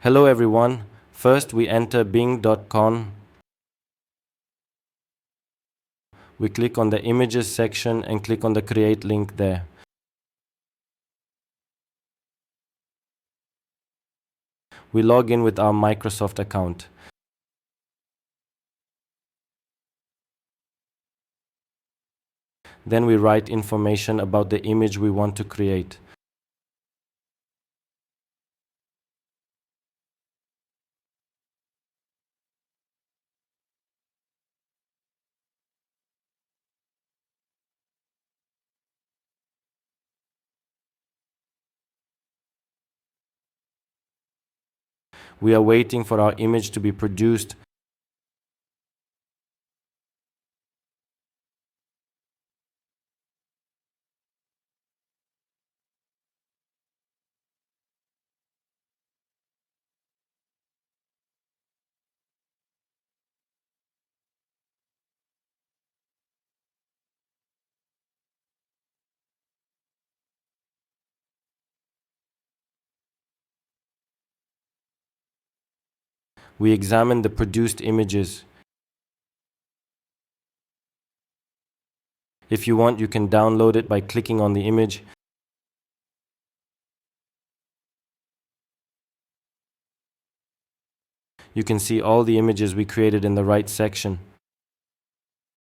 Hello everyone. First we enter bing.com. We click on the images section and click on the create link there. We log in with our Microsoft account. Then we write information about the image we want to create. We are waiting for our image to be produced. We examine the produced images. If you want, you can download it by clicking on the image. You can see all the images we created in the right section.